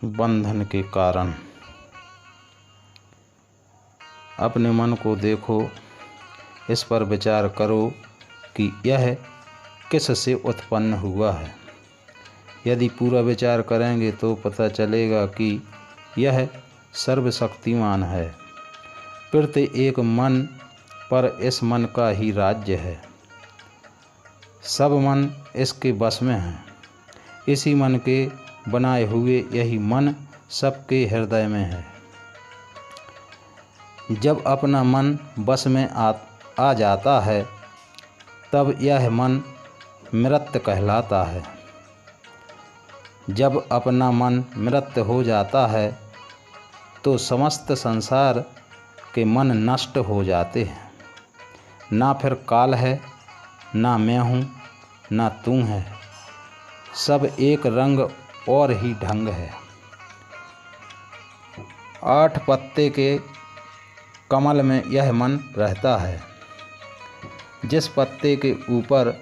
बंधन के कारण। अपने मन को देखो, इस पर विचार करो कि यह किस से उत्पन्न हुआ है। यदि पूरा विचार करेंगे तो पता चलेगा कि यह सर्वशक्तिमान है। प्रत्येक मन पर इस मन का ही राज्य है। सब मन इसके बस में हैं। इसी मन के बनाए हुए यही मन सबके हृदय में है। जब अपना मन बस में आ जाता है तब यह मन मृत कहलाता है। जब अपना मन मृत हो जाता है तो समस्त संसार के मन नष्ट हो जाते हैं। ना फिर काल है, ना मैं हूँ, ना तू है। सब एक रंग और ही ढंग है। 8 पत्ते के कमल में यह मन रहता है। जिस पत्ते के ऊपर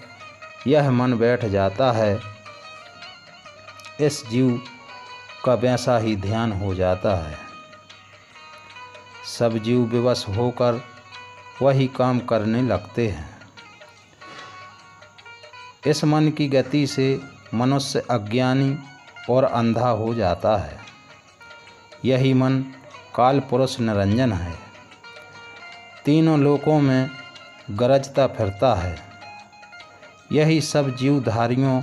यह मन बैठ जाता है, इस जीव का वैसा ही ध्यान हो जाता है। सब जीव विवश होकर वही काम करने लगते हैं। इस मन की गति से मनुष्य अज्ञानी और अंधा हो जाता है। यही मन काल पुरुष निरंजन है। तीनों लोकों में गरजता फिरता है। यही सब जीवधारियों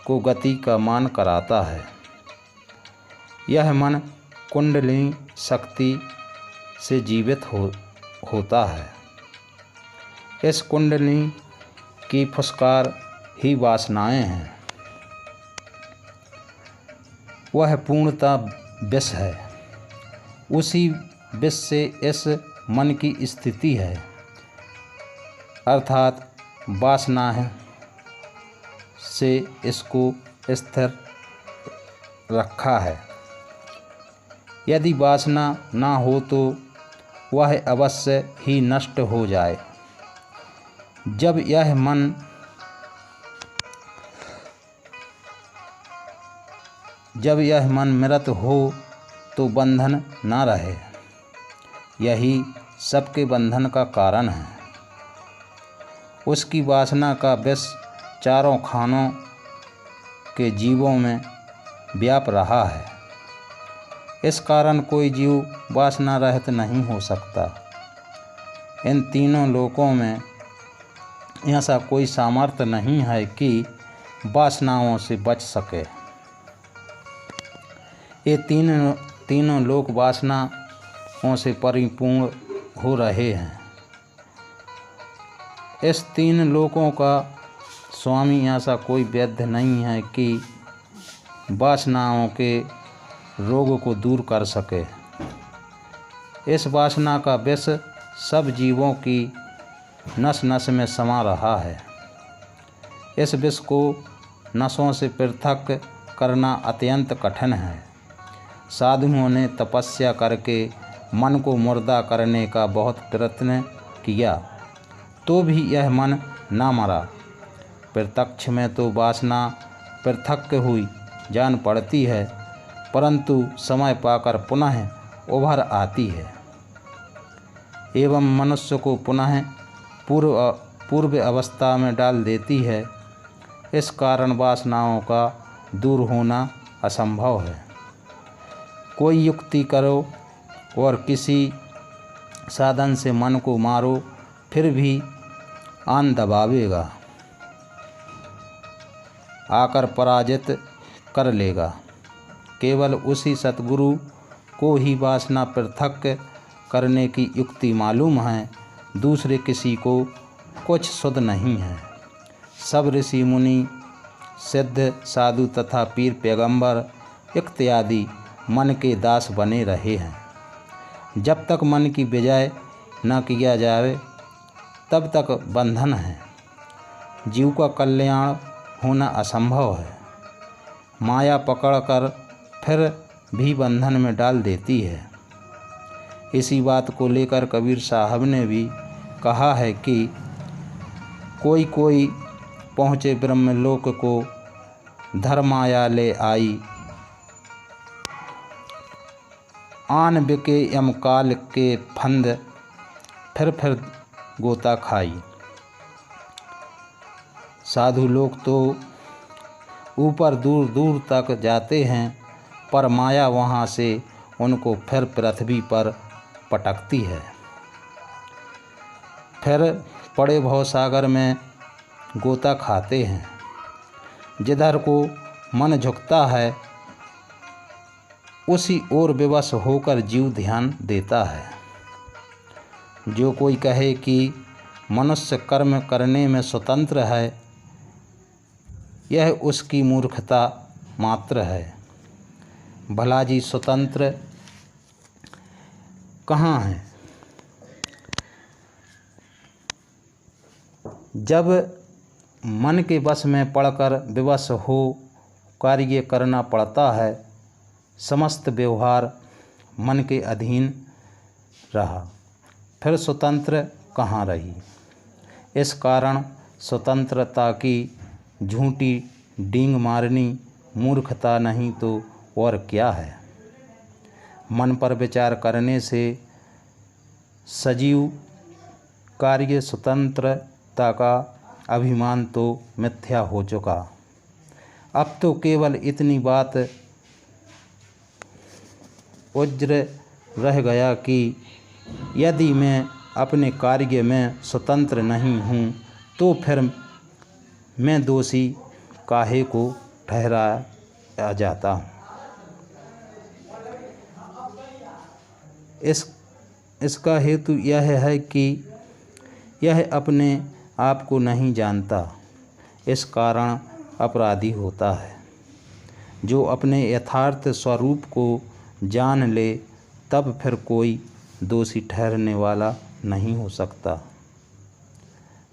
को गति का मान कराता है। यह मन कुंडलिनी शक्ति से जीवित होता है। इस कुंडलिनी की फुसकार ही वासनाएं हैं। वह पूर्णतः विष है। उसी विष से इस मन की स्थिति है, अर्थात वासना है से इसको स्थिर रखा है। यदि वासना ना हो तो वह अवश्य ही नष्ट हो जाए। जब यह मन मृत हो तो बंधन ना रहे। यही सबके बंधन का कारण है। उसकी वासना का विष चारों खानों के जीवों में व्याप रहा है। इस कारण कोई जीव वासना रहित नहीं हो सकता। इन तीनों लोकों में ऐसा कोई सामर्थ्य नहीं है कि वासनाओं से बच सके। ये तीनों लोक वासनाओं से परिपूर्ण हो रहे हैं। इस 3 लोकों का स्वामी ऐसा कोई वैद्य नहीं है कि वासनाओं के रोग को दूर कर सके। इस वासना का विष सब जीवों की नस नस में समा रहा है। इस विष को नसों से पृथक करना अत्यंत कठिन है। साधुओं ने तपस्या करके मन को मुर्दा करने का बहुत प्रयत्न किया तो भी यह मन ना मरा। प्रत्यक्ष में तो वासना पृथक हुई जान पड़ती है, परंतु समय पाकर पुनः उभर आती है एवं मनुष्य को पुनः पूर्व अवस्था में डाल देती है। इस कारण वासनाओं का दूर होना असंभव है। कोई युक्ति करो और किसी साधन से मन को मारो, फिर भी आन दबावेगा, आकर पराजित कर लेगा। केवल उसी सतगुरु को ही वासना पृथक करने की युक्ति मालूम है। दूसरे किसी को कुछ सुध नहीं है। सब ऋषि मुनि, सिद्ध, साधु तथा पीर पैगंबर इत्यादि मन के दास बने रहे हैं। जब तक मन की विजय न किया जाए तब तक बंधन है। जीव का कल्याण होना असंभव है। माया पकड़कर फिर भी बंधन में डाल देती है। इसी बात को लेकर कबीर साहब ने भी कहा है कि कोई कोई पहुँचे ब्रह्मलोक को, धर्माया ले आई आन बिके यमकाल के फंद, फिर गोता खाई। साधु लोग तो ऊपर दूर दूर तक जाते हैं, पर माया वहाँ से उनको फिर पृथ्वी पर पटकती है। फिर पड़े भवसागर में गोता खाते हैं। जिधर को मन झुकता है उसी ओर विवश होकर जीव ध्यान देता है। जो कोई कहे कि मनुष्य कर्म करने में स्वतंत्र है, यह उसकी मूर्खता मात्र है। भला जी स्वतंत्र कहाँ है? जब मन के वश में पड़कर विवश हो कार्य करना पड़ता है, समस्त व्यवहार मन के अधीन रहा, फिर स्वतंत्र कहाँ रही? इस कारण स्वतंत्रता की झूठी डींग मारनी मूर्खता नहीं तो और क्या है। मन पर विचार करने से सजीव कार्य स्वतंत्रता का अभिमान तो मिथ्या हो चुका। अब तो केवल इतनी बात उज्र रह गया कि यदि मैं अपने कार्य में स्वतंत्र नहीं हूँ तो फिर मैं दोषी काहे को ठहराया जाता हूँ। इसका हेतु यह है कि यह अपने आप को नहीं जानता, इस कारण अपराधी होता है। जो अपने यथार्थ स्वरूप को जान ले तब फिर कोई दोषी ठहरने वाला नहीं हो सकता।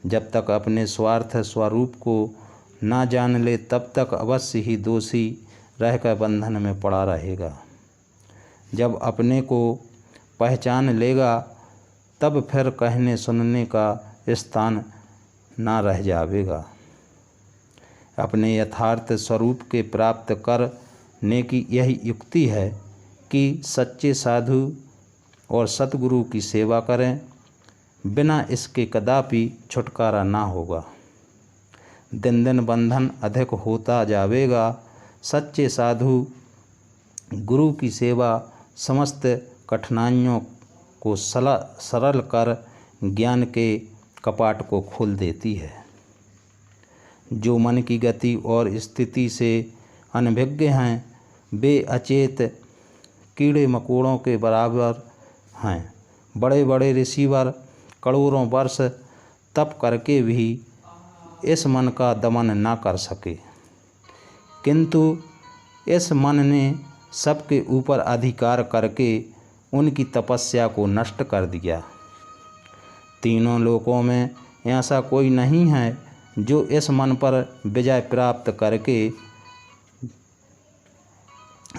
जब तक अपने स्वार्थ स्वरूप को ना जान ले तब तक अवश्य ही दोषी रहकर बंधन में पड़ा रहेगा। जब अपने को पहचान लेगा तब फिर कहने सुनने का स्थान ना रह जाएगा। अपने यथार्थ स्वरूप के प्राप्त करने की यही युक्ति है कि सच्चे साधु और सतगुरु की सेवा करें, बिना इसके कदापि छुटकारा ना होगा। दिन दिन बंधन अधिक होता जाएगा। सच्चे साधु गुरु की सेवा समस्त कठिनाइयों को सरल कर ज्ञान के कपाट को खोल देती है। जो मन की गति और स्थिति से अनभिज्ञ हैं, वे अचेत कीड़े मकोड़ों के बराबर हैं। बड़े बड़े ऋषिवर करोड़ों वर्ष तप करके भी इस मन का दमन ना कर सके, किंतु इस मन ने सबके ऊपर अधिकार करके उनकी तपस्या को नष्ट कर दिया। तीनों लोकों में ऐसा कोई नहीं है जो इस मन पर विजय प्राप्त करके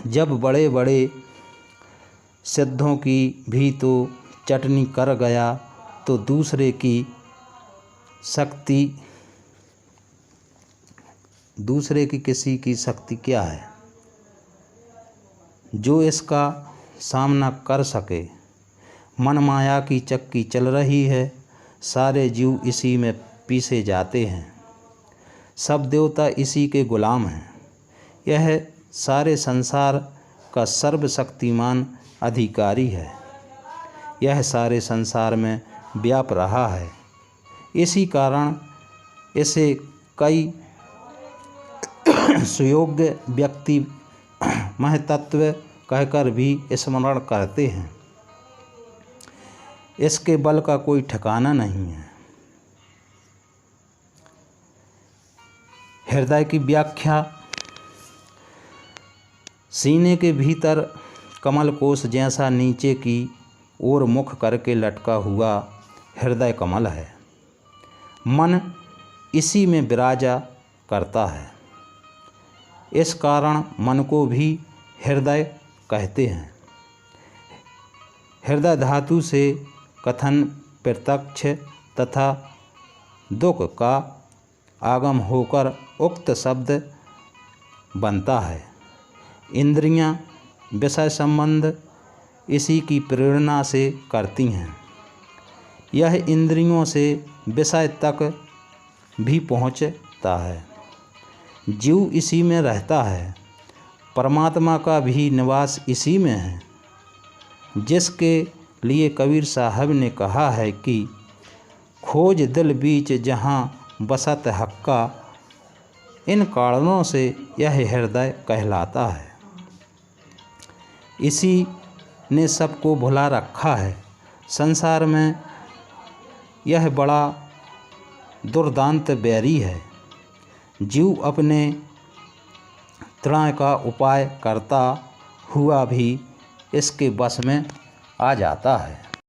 जब बड़े बड़े सिद्धों की भी तो चटनी कर गया तो दूसरे की किसी की शक्ति क्या है जो इसका सामना कर सके। मन माया की चक्की चल रही है, सारे जीव इसी में पीसे जाते हैं, सब देवता इसी के गुलाम हैं। यह सारे संसार का सर्वशक्तिमान अधिकारी है, यह सारे संसार में व्याप रहा है। इसी कारण इसे कई सुयोग्य व्यक्ति महतत्व कहकर भी स्मरण करते हैं। इसके बल का कोई ठिकाना नहीं है। हृदय की व्याख्या सीने के भीतर कमल कोश जैसा नीचे की ओर मुख करके लटका हुआ हृदय कमल है। मन इसी में विराजा करता है, इस कारण मन को भी हृदय कहते हैं। हृदय धातु से कथन प्रत्यक्ष तथा दुख का आगम होकर उक्त शब्द बनता है। इंद्रियां, विषय संबंध इसी की प्रेरणा से करती हैं। यह इंद्रियों से विषय तक भी पहुँचता है। जीव इसी में रहता है। परमात्मा का भी निवास इसी में है, जिसके लिए कबीर साहब ने कहा है कि खोज दिल बीच जहाँ बसत हक्का, इन कारणों से यह हृदय कहलाता है। इसी ने सबको भुला रखा है। संसार में यह बड़ा दुर्दांत बैरी है। जीव अपने तृण का उपाय करता हुआ भी इसके बस में आ जाता है।